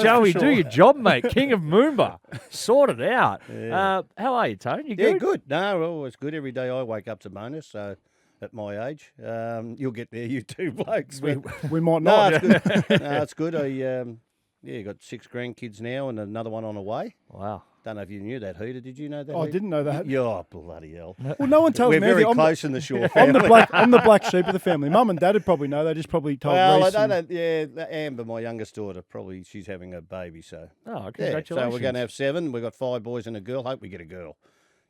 Joey, do your job, mate. King of Moomba. Sort it out. Yeah. How are you, Tone? You good? Yeah, good. No, always good. Every day I wake up's a bonus, so at my age. You'll get there, you two blokes. We might not. No, it's good. No, it's good. I got 6 grandkids now and another one on the way. Wow. Don't know if you knew that, Heater. Did you know that? Oh, I didn't know that. Yeah, bloody hell. Well, no one tells We're me. very anything. close in the Shaw I'm family. I'm the black sheep of the family. Mum and Dad would probably know. They just probably told Well, Reece. I don't. Yeah, Amber, my youngest daughter, she's having a baby. So Oh, yeah, congratulations. so we're going to have 7. We've got 5 boys and a girl. Hope we get a girl,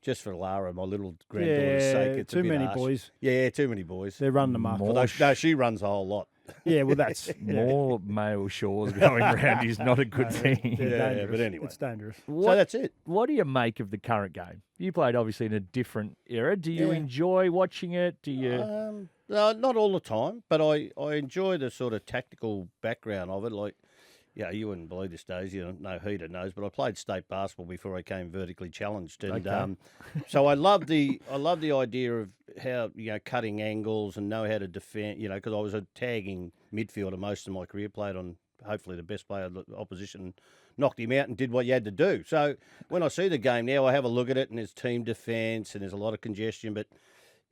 just for Lara, my little granddaughter's sake. It's too a bit many harsh. boys. Yeah, too many boys. They're running them up. Although, no, she runs a whole lot. Yeah, well, that's More male Shaws going around is not a good thing. They're Yeah, dangerous. but anyway. It's dangerous. So that's it. What do you make of the current game? You played obviously in a different era. Do you Yeah. enjoy watching it? Do you? No, not all the time, but I enjoy the sort of tactical background of it. Like, yeah, you wouldn't believe this, days. You know, Heater knows, but I played state basketball before I came vertically challenged, and so I love the idea of how cutting angles and know how to defend. Because I was a tagging midfielder most of my career, played on hopefully the best player of the opposition, knocked him out and did what you had to do. So when I see the game now, I have a look at it and there's team defence and there's a lot of congestion, but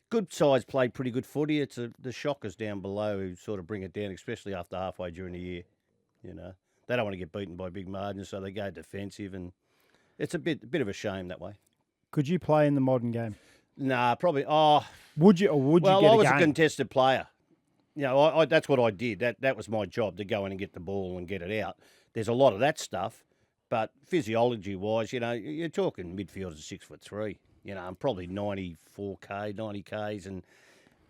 good sides play pretty good footy. It's the shockers down below who sort of bring it down, especially after halfway during the year. They don't want to get beaten by big margins, so they go defensive, and it's a bit of a shame that way. Could you play in the modern game? Nah, probably. Would you, or would you Well, get I a was game? a contested player. That's what I did. That was my job, to go in and get the ball and get it out. There's a lot of that stuff, but physiology-wise, you're talking midfielders 6'3". I'm probably 94k, 90k's, and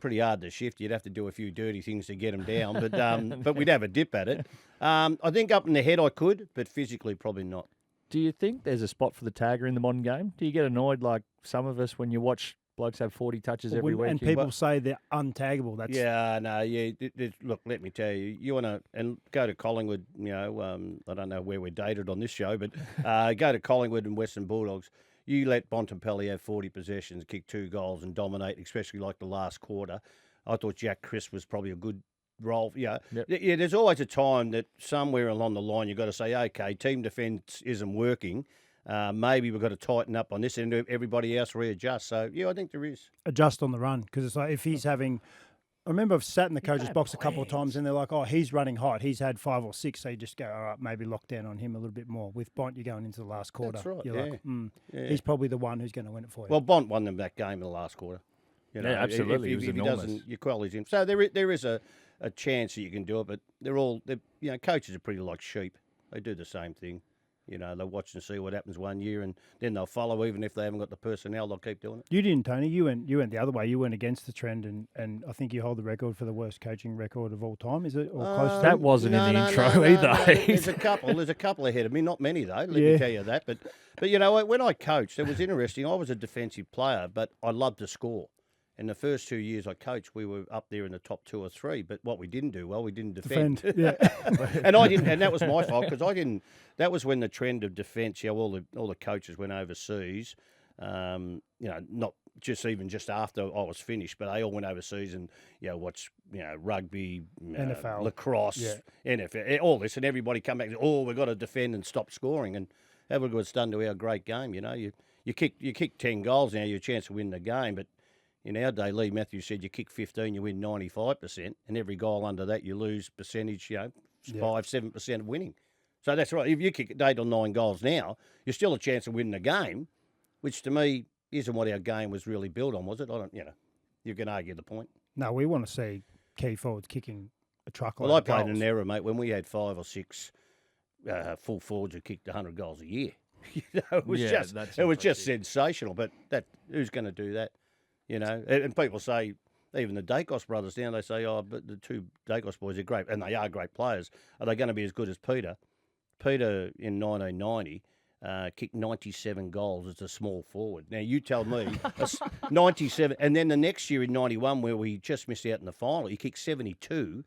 pretty hard to shift. You'd have to do a few dirty things to get them down, but we'd have a dip at it. I think up in the head I could, but physically probably not. Do you think there's a spot for the tagger in the modern game? Do you get annoyed like some of us when you watch blokes have 40 touches every week? And people say they're untaggable. That's Yeah, no, yeah. Look, let me tell you, you want to go to Collingwood. I don't know where we're dated on this show, but go to Collingwood and Western Bulldogs. You let Bontempelli have 40 possessions, kick 2 goals, and dominate, especially like the last quarter. I thought Jack Crisp was probably a good role. Yeah, there's always a time that somewhere along the line you've got to say, okay, team defence isn't working. Maybe we've got to tighten up on this and everybody else readjust. So, yeah, I think there is. adjust on the run, because it's like if he's having. I remember I've sat in the coach's box a couple of times and they're like, oh, he's running hot. He's had 5 or 6. So you just go, all right, maybe lock down on him a little bit more. With Bont, you're going into the last quarter. That's right, You're like, yeah. he's probably the one who's going to win it for you. Well, Bont won them that game in the last quarter. Yeah, absolutely. If He was he enormous. doesn't, you qualities him. So there is a chance that you can do it, but coaches are pretty like sheep. They do the same thing. They'll watch and see what happens one year, and then they'll follow. Even if they haven't got the personnel, they'll keep doing it. You didn't, Tony. You went the other way. You went against the trend, and I think you hold the record for the worst coaching record of all time. Is it or close to That wasn't in the intro either. There's a couple ahead of me. Not many though. Let me tell you that. But when I coached, it was interesting. I was a defensive player, but I loved to score. In the first 2 years I coached, we were up there in the top 2 or 3. But what we didn't do well, we didn't defend. Yeah. And I didn't, and that was my fault because I didn't. That was when the trend of defence. All the coaches went overseas. Not just after I was finished, but they all went overseas and watched rugby, NFL, lacrosse, NFL, all this, and everybody come back and say, we've got to defend and stop scoring, and have a look what's done to our great game. You kick 10 goals now, you're a chance to win the game, but in our day, Lee Matthews said you kick 15, you win 95%, and every goal under that you lose percentage, 5-7% of winning. So that's right. If you kick 8 or 9 goals now, you're still a chance of winning the game, which to me isn't what our game was really built on, was it? You can argue the point. No, we want to see key forwards kicking a truckload. Well, I of played goals. an era, mate, when we had 5 or 6 full forwards who kicked 100 goals a year. It was just sensational. But who's going to do that? And people say, even the Dacos brothers now, they say, but the 2 Dacos boys are great, and they are great players. Are they going to be as good as Peter? Peter in 1990 kicked 97 goals as a small forward. Now, you tell me, 97, and then the next year in 91, where we just missed out in the final, he kicked 72.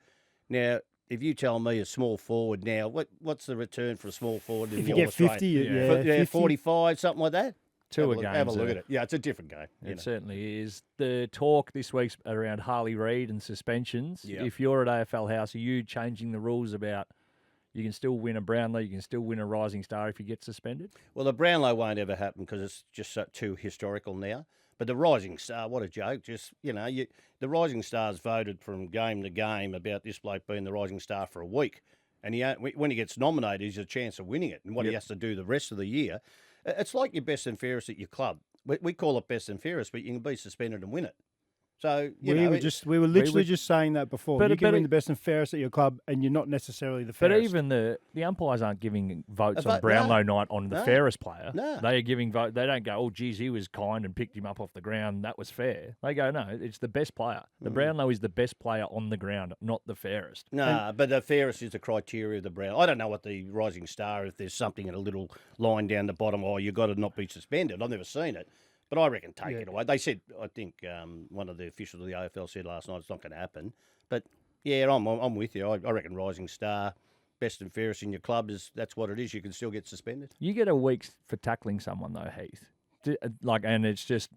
Now, if you tell me a small forward now, what's the return for a small forward? If you get 50, 50. 45, something like that? Have a look at it. Yeah, it's a different game. It certainly is. The talk this week's around Harley Reid and suspensions. Yeah. If you're at AFL House, are you changing the rules about you can still win a Brownlow, you can still win a Rising Star if you get suspended? Well, the Brownlow won't ever happen because it's just too historical now. But the Rising Star, what a joke. Just, the Rising Stars voted from game to game about this bloke being the Rising Star for a week. And when he gets nominated, he's a chance of winning it. And what he has to do the rest of the year, it's like your best and fairest at your club. We call it best and fairest, but you can be suspended and win it. So, we were literally just saying that before. You can win the best and fairest at your club, and you're not necessarily the fairest. But even the umpires aren't giving votes on Brownlow night on the fairest player. No. They are giving vote. They don't go, oh, geez, he was kind and picked him up off the ground. That was fair. They go, no, it's the best player. The Brownlow is the best player on the ground, not the fairest. No, but the fairest is the criteria of the Brownlow. I don't know what the Rising Star, if there's something in a little line down the bottom, you've got to not be suspended. I've never seen it. But I reckon take it away. They said, I think one of the officials of the AFL said last night it's not going to happen. But, yeah, I'm with you. I reckon Rising Star, best and fairest in your club, that's what it is. You can still get suspended. You get a week for tackling someone, though, Heath. And it's just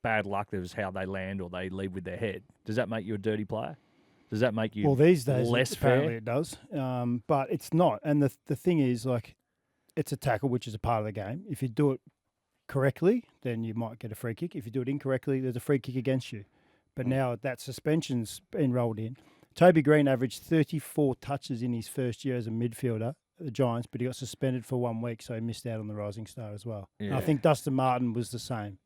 bad luck. There's how they land or they leave with their head. Does that make you a dirty player? Does that make you these days, less apparently fair? It does. But it's not. And the thing is, it's a tackle, which is a part of the game. If you do it correctly, then you might get a free kick. If you do it incorrectly, there's a free kick against you. But now that suspension's been rolled in. Toby Green averaged 34 touches in his first year as a midfielder at the Giants, but he got suspended for 1 week, so he missed out on the Rising Star as well. Yeah. And I think Dustin Martin was the same.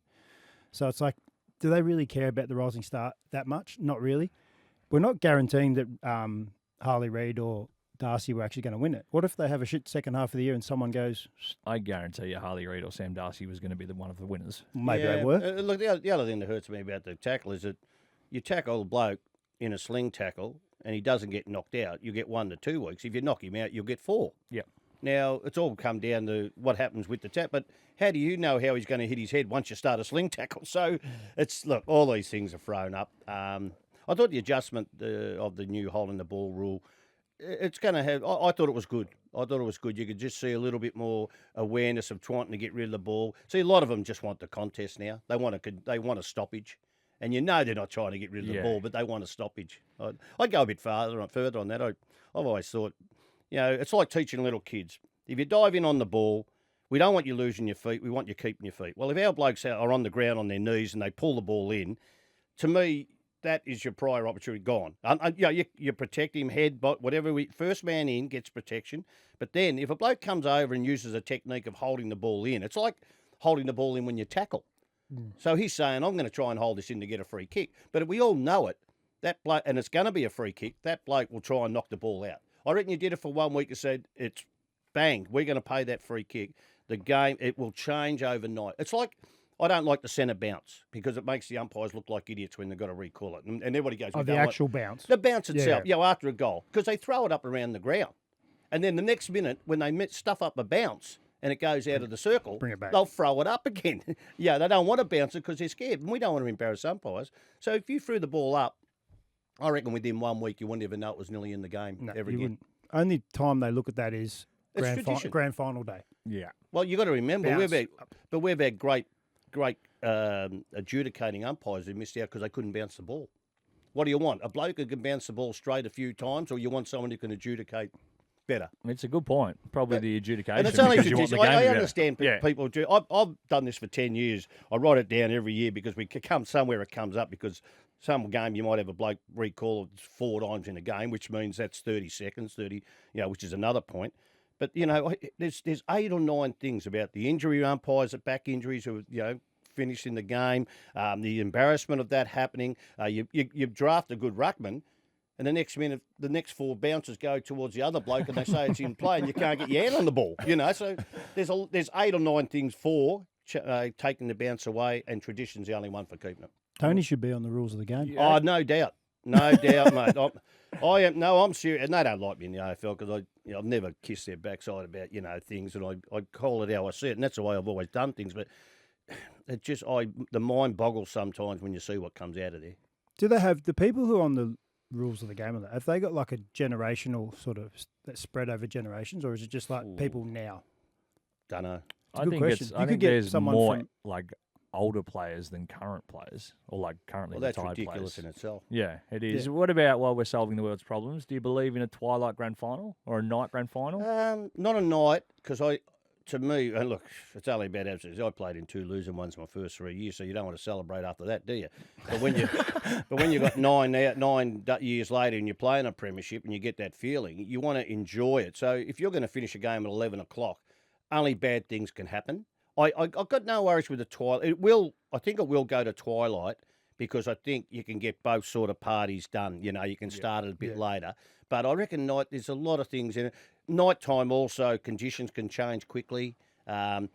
So it's like, do they really care about the Rising Star that much? Not really. We're not guaranteeing that Harley Reid or Darcy were actually going to win it. What if they have a shit second half of the year and someone goes... I guarantee you Harley Reid or Sam Darcy was going to be one of the winners. Maybe they were. Look, the other thing that hurts me about the tackle is that you tackle a bloke in a sling tackle and he doesn't get knocked out, you get 1 to 2 weeks. If you knock him out, you'll get 4. Yep. Now, it's all come down to what happens with the tap, but how do you know how he's going to hit his head once you start a sling tackle? So, all these things are thrown up. I thought the adjustment of the new holding the ball rule, it's going to have... I thought it was good. You could just see a little bit more awareness of trying to get rid of the ball. See, a lot of them just want the contest now. They want a stoppage. And they're not trying to get rid of the ball, but they want a stoppage. I'd go a bit further on that. I've always thought, it's like teaching little kids. If you dive in on the ball, we don't want you losing your feet. We want you keeping your feet. Well, if our blokes are on the ground on their knees and they pull the ball in, to me, that is your prior opportunity gone. You protect him, head, whatever. First man in gets protection. But then if a bloke comes over and uses a technique of holding the ball in, it's like holding the ball in when you tackle. So he's saying, I'm going to try and hold this in to get a free kick. But we all know it, that bloke, and it's going to be a free kick, that bloke will try and knock the ball out. I reckon you did it for 1 week and said, it's bang, we're going to pay that free kick. The game, it will change overnight. It's like, I don't like the centre bounce because it makes the umpires look like idiots when they've got to recall it. And everybody goes... the actual bounce. The bounce itself, after a goal. Because they throw it up around the ground. And then the next minute, when they stuff up a bounce and it goes out of the circle, bring it back. They'll throw it up again. They don't want to bounce it because they're scared. And we don't want to embarrass umpires. So if you threw the ball up, I reckon within 1 week you wouldn't even know it was nearly in the game ever again. Wouldn't. Only time they look at that is grand final day. Yeah. Well, you've got to remember, we've had great adjudicating umpires who missed out because they couldn't bounce the ball. What do you want? A bloke who can bounce the ball straight a few times, or you want someone who can adjudicate better? It's a good point. Probably the adjudication. And it's only because you want the game I to understand people do. I've done this for 10 years. I write it down every year because we come somewhere it comes up because some game you might have a bloke recall 4 times in a game, which means that's 30 seconds, which is another point. But, there's 8 or 9 things about the injury umpires, the back injuries who, finished in the game, the embarrassment of that happening. You draft a good ruckman, and the next minute, the next 4 bounces go towards the other bloke, and they say it's in play, and you can't get your hand on the ball. So there's 8 or 9 things for taking the bounce away, and tradition's the only one for keeping it. Tony should be on the rules of the game. Oh, no doubt. No doubt, mate. I'm serious, and they don't like me in the AFL because I've never kissed their backside about things, and I call it how I see it, and that's the way I've always done things. But it just the mind boggles sometimes when you see what comes out of there. Do they have the people who are on the rules of the game? Have they got like a generational sort of that spread over generations, or is it just like people now? Don't know. I think there's more like older players than current players, or like currently Well, that's retired ridiculous players. in itself. Yeah, it is. Yeah. What about while we're solving the world's problems? Do you believe in a twilight grand final or a night grand final? Not a night, because to me, and look, it's only about averages. I played in 2 losing ones my first 3 years, so you don't want to celebrate after that, do you? But when you got 9 years later and you're playing a premiership and you get that feeling, you want to enjoy it. So if you're going to finish a game at 11 o'clock, only bad things can happen. I've got no worries with the twilight. I think it will go to twilight, because I think you can get both sort of parties done. You know, you can start it a bit later. But I reckon night, there's a lot of things in it. Nighttime also, conditions can change quickly.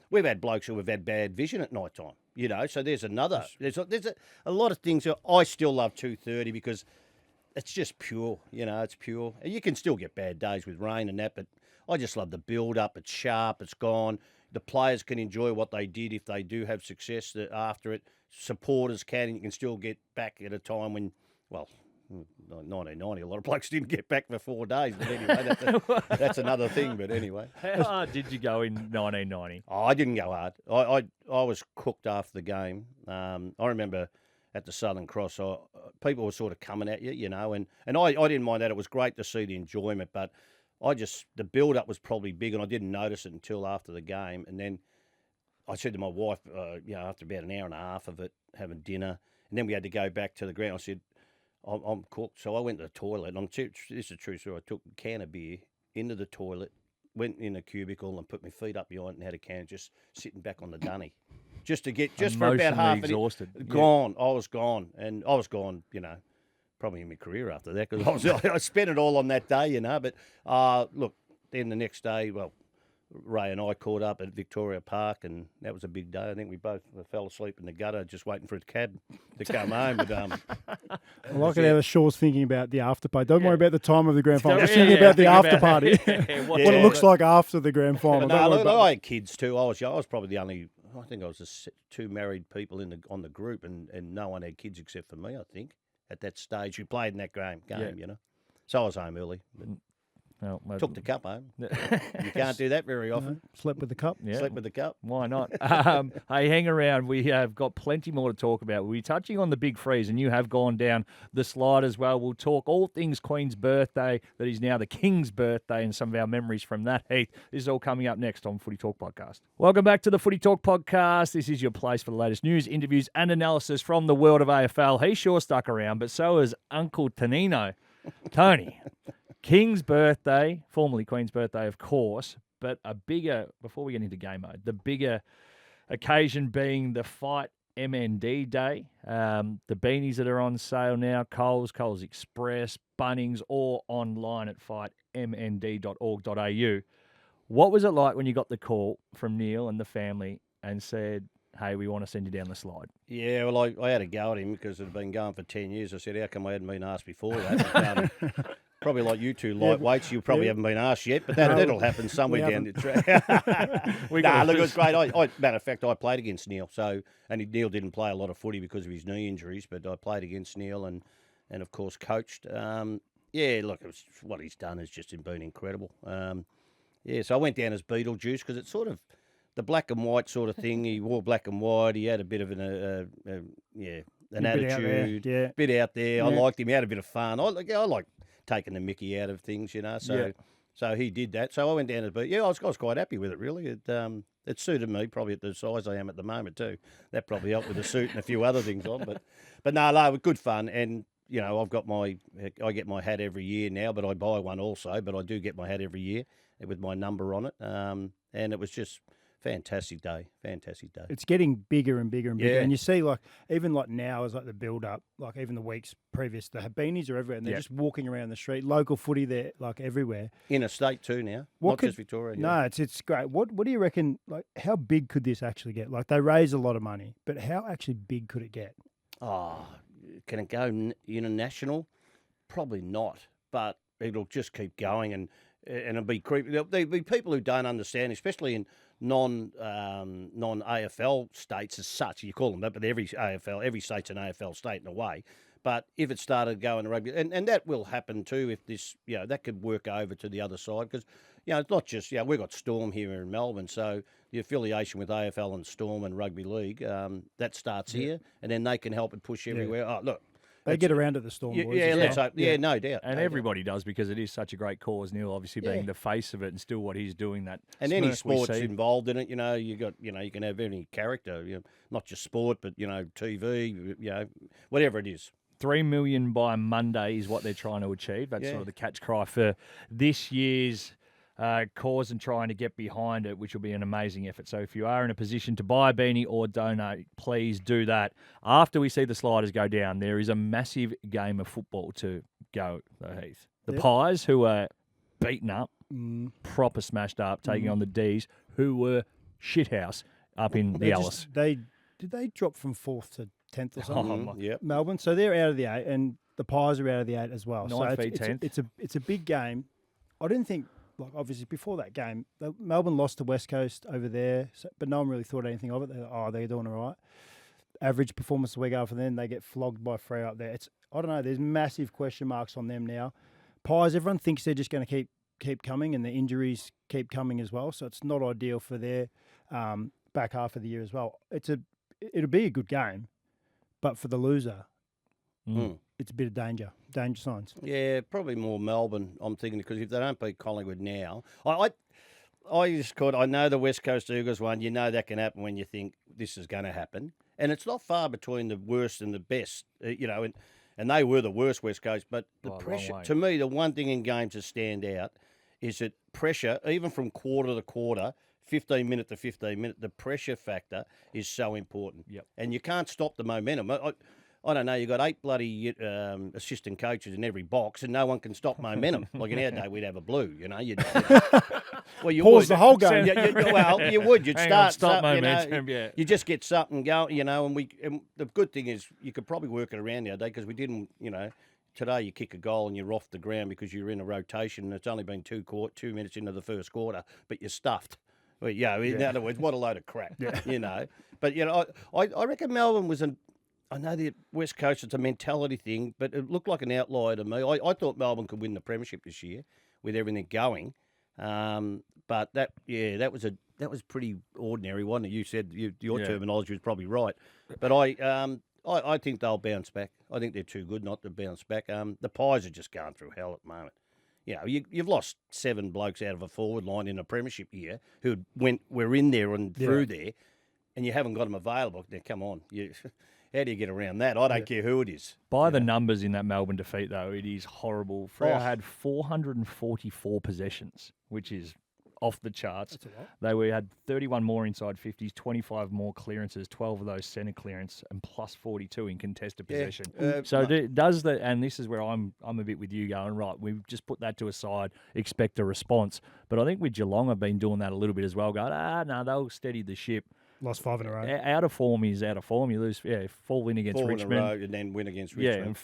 We've had blokes who have had bad vision at night time, you know, so there's another. There's a lot of things. I still love 2:30 because it's just pure, you know, it's pure. You can still get bad days with rain and that, but I just love the build-up. It's sharp, it's gone. The players can enjoy what they did if they do have success after it. Supporters can, and you can still get back at a time when, well, 1990, a lot of blokes didn't get back for 4 days. But anyway, that's another thing. But anyway. How hard did you go in 1990? Oh, I didn't go hard. I was cooked after the game. I remember at the Southern Cross, people were sort of coming at you, you know, and I didn't mind that. It was great to see the enjoyment, but the build-up was probably big, and I didn't notice it until after the game. And then I said to my wife, you know, after about an hour and a half of it, having dinner, and then we had to go back to the ground, I said, I'm cooked. So I went to the toilet, and this is a true story. I took a can of beer into the toilet, went in a cubicle and put my feet up behind it and had a can, just sitting back on the dunny. Just for about half exhausted. Gone. I was gone. And I was gone, you know, probably in my career after that, because I spent it all on that day, you know. But look, then the next day, well, Ray and I caught up at Victoria Park, and that was a big day. I think we both fell asleep in the gutter just waiting for a cab to come home. But I like it how the Shaw's thinking about the after party. Don't worry about the time of the grand final. Yeah, Just thinking about the after about- party. what What it looks like after the grand final. no, Don't worry look, about I had kids too. I was probably the only. I think I was the 2 married people on the group, and no one had kids except for me. I think at that stage who played in that game, you know. So I was home early. But Well, took the cup home. You can't do that very often. Slept with the cup. Yeah. Slept with the cup. Why not? Hey, hang around. We have got plenty more to talk about. We're touching on the big freeze, and you have gone down the slide as well. We'll talk all things Queen's birthday, that is now the King's birthday, and some of our memories from that, Heath. This is all coming up next on Footy Talk Podcast. Welcome back to the Footy Talk Podcast. This is your place for the latest news, interviews, and analysis from the world of AFL. He sure stuck around, but so has Uncle Tonino. Tony. King's birthday, formerly Queen's birthday, of course, but a bigger, before we get into game mode, the bigger occasion being the Fight MND Day. The beanies that are on sale now, Coles Express, Bunnings, or online at fightmnd.org.au. What was it like when you got the call from Neil and the family and said, hey, we want to send you down the slide? Yeah, well, I had a go at him because it had been going for 10 years. I said, how come I hadn't been asked before that? Probably like you two lightweights, you probably haven't been asked yet, but that'll happen somewhere down the track. Look, it was great. Matter of fact, I played against Neil, and Neil didn't play a lot of footy because of his knee injuries, but I played against Neil and of course coached. Look, what he's done has just been incredible. So I went down as Beetlejuice because it's sort of the black and white sort of thing. He wore black and white. He had a bit of an attitude, bit out there. Yeah. I liked him. He had a bit of fun. I like taking the mickey out of things, you know. So he did that. So I went down to I was quite happy with it, really. It suited me probably at the size I am at the moment too. That probably helped with the suit and a few other things on. But no, it was good fun. And you know, I get my hat every year now, but I buy one also. But I do get my hat every year with my number on it. And it was just fantastic day. It's getting bigger and bigger and bigger. Yeah. And you see, even now is like the build-up, like even the weeks previous, the beanies are everywhere, and they're just walking around the street. Local footy, they're like everywhere. Interstate too now, just Victoria. No, it's great. What do you reckon, like how big could this actually get? Like they raise a lot of money, but how actually big could it get? Oh, can it go international? Probably not, but it'll just keep going and it'll be creepy. There'll be people who don't understand, especially in non-AFL states as such. You call them that, but every state's an AFL state in a way. But if it started going to rugby, and that will happen too if this, that could work over to the other side because, it's not just, we've got Storm here in Melbourne, so the affiliation with AFL and Storm and Rugby League, that starts here, and then they can help it push everywhere. Oh, look. They get around at the Storm boys. Yeah, let's hope. Yeah, no doubt. And everybody does because it is such a great cause. Neil, obviously being the face of it, and still what he's doing. That and any sports involved in it, you can have any character, not just sport, but TV, whatever it is. 3 million by Monday is what they're trying to achieve. That's sort of the catch cry for this year's cause and trying to get behind it, which will be an amazing effort. So if you are in a position to buy a beanie or donate, please do that. After we see the sliders go down, there is a massive game of football to go, Heath. The Pies, who are beaten up, proper smashed up, taking on the D's, who were shithouse up in the Alice. Did they drop from 4th to 10th or something? Yep. Melbourne. So they're out of the 8, and the Pies are out of the 8 as well. 9th so v 10th. It's a big game. I didn't think, obviously before that game, Melbourne lost to West Coast over there, but no one really thought anything of it. They're doing all right. Average performance the week after then, they get flogged by Freo up there. I don't know. There's massive question marks on them now. Pies, everyone thinks they're just going to keep coming, and the injuries keep coming as well. So it's not ideal for their back half of the year as well. It'll be a good game. But for the loser, it's a bit of danger signs. Yeah, probably more Melbourne, I'm thinking, because if they don't beat Collingwood now, I know the West Coast Eagles one, that can happen when you think this is going to happen. And it's not far between the worst and the best, and they were the worst West Coast. But the pressure, to me, the one thing in games that stand out is that pressure, even from quarter to quarter, 15 minute to 15 minute, the pressure factor is so important. Yep. And you can't stop the momentum. I don't know, you've got 8 bloody assistant coaches in every box and no one can stop momentum. Like in our day, we'd have a blue, Well, you Pause would. the whole game. You would. You'd stop momentum, You just get something going, and the good thing is you could probably work it around nowadays because we didn't, today you kick a goal and you're off the ground because you're in a rotation and it's only been 2 minutes into the first quarter, but you're stuffed. Well, in other words, what a load of crap, But, I reckon Melbourne was I know the West Coast, it's a mentality thing, but it looked like an outlier to me. I thought Melbourne could win the premiership this year with everything going. But that was pretty ordinary, wasn't it? You said your terminology was probably right. But I think they'll bounce back. I think they're too good not to bounce back. The Pies are just going through hell at the moment. You've lost 7 blokes out of a forward line in a premiership year who were in there and through there, and you haven't got them available. Now, come on. How do you get around that? I don't care who it is. By the numbers in that Melbourne defeat, though, it is horrible. Freo had 444 possessions, which is off the charts. That's a lot. They had 31 more inside 50s, 25 more clearances, 12 of those centre clearance, and plus 42 in contested possession. Does that? And this is where I'm a bit with you going, right, we've just put that to a side, expect a response. But I think with Geelong, I've been doing that a little bit as well, going, no, they'll steady the ship. Lost 5 in a row. Out of form is out of form. You lose, fall in against Richmond. In a row and then win against Richmond.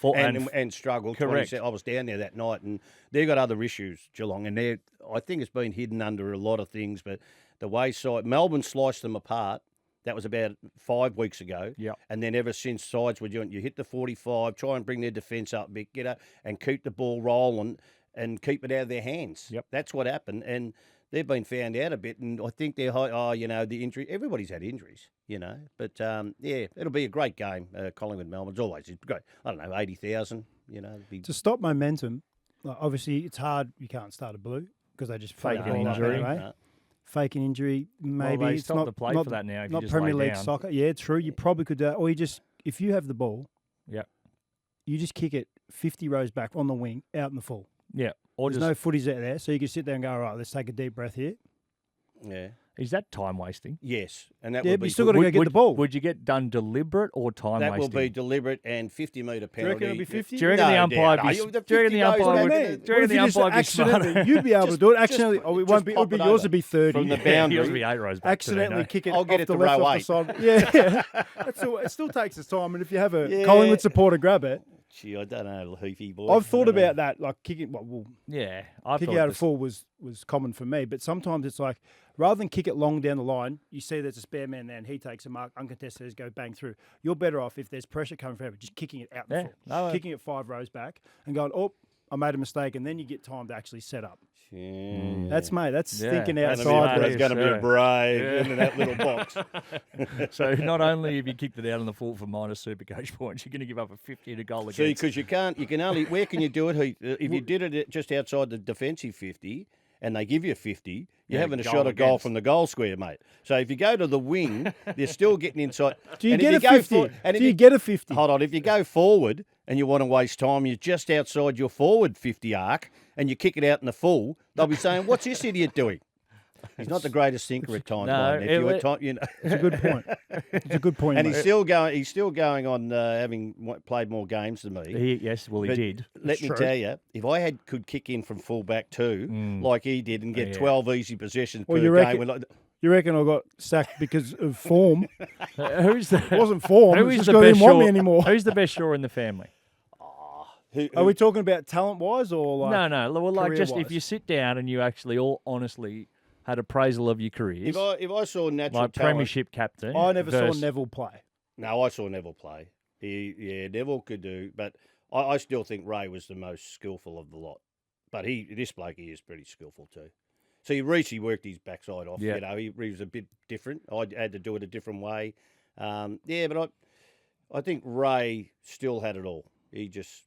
And struggle. Correct. I was down there that night and they've got other issues, Geelong, and I think it's been hidden under a lot of things, but the way Melbourne sliced them apart, that was about 5 weeks ago. Yep. And then ever since sides were doing, you hit the 45, try and bring their defence up a bit, get up and keep the ball rolling and keep it out of their hands. Yep. That's what happened. And they've been found out a bit, and I think the injury. Everybody's had injuries, But it'll be a great game. Collingwood Melbourne. It's always great. I don't know, 80,000. To stop momentum, obviously it's hard. You can't start a blue because they just fake an injury. Anyway. Fake an injury, maybe well, it's not to play for that now. If not you just Premier lay League down. soccer. Yeah, true. You probably could do that, or if you have the ball, you just kick it 50 rows back on the wing, out in the full. Yeah. Or There's no footies out there, so you can sit there and go, all right, let's take a deep breath here. Yeah. Is that time wasting? Yes. And that Yeah, would but be you still got to go get the ball. Would you get done deliberate or time That wasting? will be deliberate and 50-metre penalty. Do you reckon it'll be 50? Do you reckon the umpire be smarter? You'd be able to do it. Accidentally, just it won't be. pop it Yours over would be 30 from the Yours boundary. would be 8 rows back Accidentally kick it. I'll get off it the to left row off 8. the side. Yeah, it still takes its time. And if you have a Collingwood supporter grab it, Gee, I don't know, Heafy boy. I've thought about that, like kicking. Well, yeah, kicking out of full was common for me, but sometimes it's like, Rather than kick it long down the line, you see there's a spare man there and he takes a mark, uncontested, go bang through. You're better off if there's pressure coming forever, just kicking it out the full. No, kicking it 5 rows back and going, oh, I made a mistake, and then you get time to actually set up. That's thinking outside. There's going to be a brave in that little box. So not only have you kicked it out on the full for minus Supercoach points, you're going to give up a 50 and a goal against. See, because you can only, where can you do it, Heath? If you did it just outside the defensive 50 and they give you 50, you're having a shot at goal from the goal square, mate. So if you go to the wing, they're still getting inside. Do you get a 50? Do you get a 50? Hold on, if you go forward and you want to waste time, you're just outside your forward 50 arc and you kick it out in the full, they'll be saying, what's this idiot doing? He's not the greatest thinker at times, No, nephew. It's a good point. It's a good point. And mate. he's still going on having played more games than me. He did. Let me tell you, if I could kick in from full back too, like he did, and get 12 easy possessions per game. You reckon I got sacked because of form? Who's the? It wasn't form. Who It is was the just best didn't want me Shaw? anymore. Who's the best Shaw in the family? Are we talking about talent-wise or like No. Well, like just if career-wise? you sit down and you actually all honestly had appraisal of your careers, If I saw natural like talent, premiership captain. I never saw versus- Neville play. No, I saw Neville play. Neville could do, but I still think Ray was the most skillful of the lot. But this bloke, he is pretty skillful too. See, Reece, he worked his backside off. Yeah. You know, he was a bit different. I had to do it a different way. But I think Ray still had it all. He just,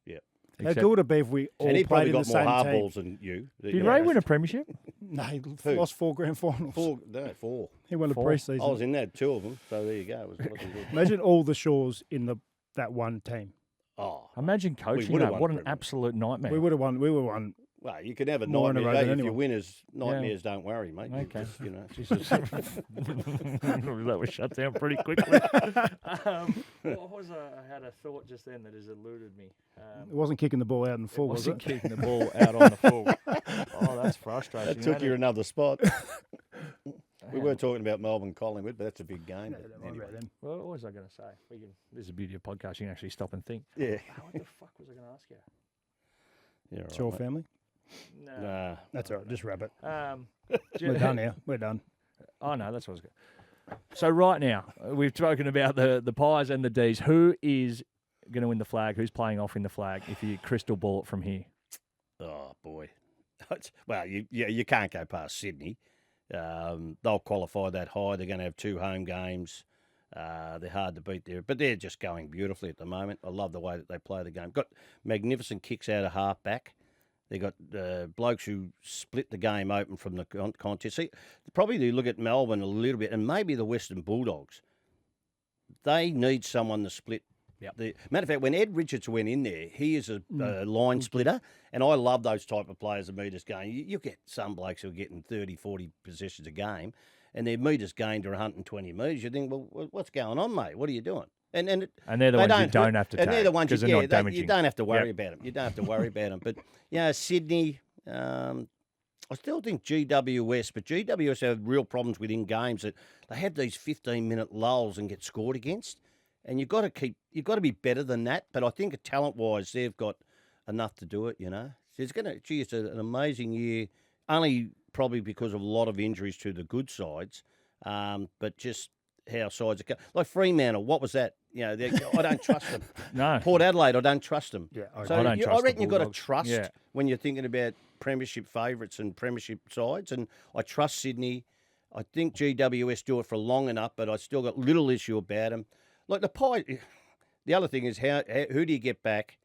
How good would it be if we all And he played probably in the got more same hard team? balls than you. Did Ray win a premiership? No, he Who? lost 4 grand finals. Four. He won a 4. pre-season. I was in that 2 of them, so there you go. It was looking good. Imagine all the Shaws in that one team. Oh, Imagine coaching would've that. won What an premiership. absolute nightmate. We would have won. We would have won. well, you can have a More in a nightmare. row than If anyone. your winners, nightmares don't worry, mate. You Okay. just, you know. Jesus. That was shut down pretty quickly. What was I had a thought just then that has eluded me. It wasn't kicking the ball out in full, was wasn't it? kicking the ball out on the full. Oh, that's frustrating. That took you another spot. We were talking about Melbourne Collingwood, but that's a big game. But anyway. Well, what was I going to say? This is the beauty of podcasting. You can actually stop and think. Yeah. What the fuck was I going to ask you? Yeah, It's your family. No. Nah. That's all right. Just wrap it. We're We're done now. We're done. Oh, no, that's what I was going to. So right now, we've spoken about the Pies and the Ds. Who is going to win the flag? Who's playing off in the flag if you crystal ball it from here? Oh, boy. Well, you can't go past Sydney. They'll qualify that high. They're going to have 2 home games. They're hard to beat there, but they're just going beautifully at the moment. I love the way that they play the game. Got magnificent kicks out of half back. They got blokes who split the game open from the contest. See, probably they look at Melbourne a little bit, and maybe the Western Bulldogs. They need someone to split. Yep. Matter of fact, when Ed Richards went in there, he is a line splitter, and I love those type of players, the meters game. You get some blokes who are getting 30, 40 possessions a game, and their metres gained are 120 metres. You think, well, what's going on, mate? What are you doing? And they're the ones you don't have to take. And they're the ones they're not damaging. you don't have to worry about them. You don't have to worry about them. But, Sydney, I still think GWS, but GWS have real problems within games that they have these 15-minute lulls and get scored against. And you've got to be better than that. But I think talent-wise, they've got enough to do it, So it's an amazing year, only probably because of a lot of injuries to the good sides, but just how sides are going. Like Fremantle, what was that? I don't trust them. No. Port Adelaide, I don't trust them. Yeah, I don't trust the reckon you've got to Bulldogs. trust when you're thinking about premiership favourites and premiership sides. And I trust Sydney. I think GWS do it for long enough, but I still got little issue about them. Like the Pies, the other thing is who do you get back?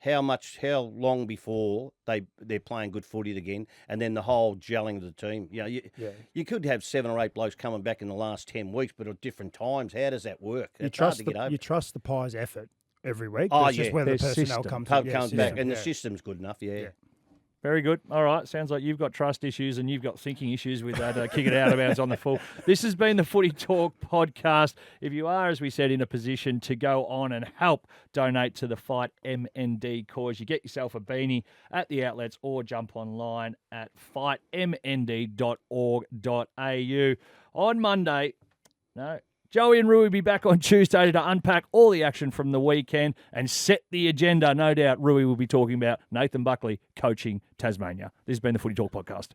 How long before they're playing good footy again, and then the whole gelling of the team. You could have 7 or 8 blokes coming back in the last 10 weeks, but at different times. How does that work? You It's hard to get over. You trust the Pies' effort every week. Oh, It's just yeah. whether the Their personnel system. comes Back, and the yeah. system's good enough. Yeah. Very good. All right. Sounds like you've got trust issues and you've got thinking issues with that kick it out of bounds on the full. This has been the Footy Talk podcast. If you are, as we said, in a position to go on and help donate to the Fight MND cause, you get yourself a beanie at the outlets or jump online at fightmnd.org.au. On Monday, Joey and Rui will be back on Tuesday to unpack all the action from the weekend and set the agenda. No doubt Rui will be talking about Nathan Buckley coaching Tasmania. This has been the Footy Talk podcast.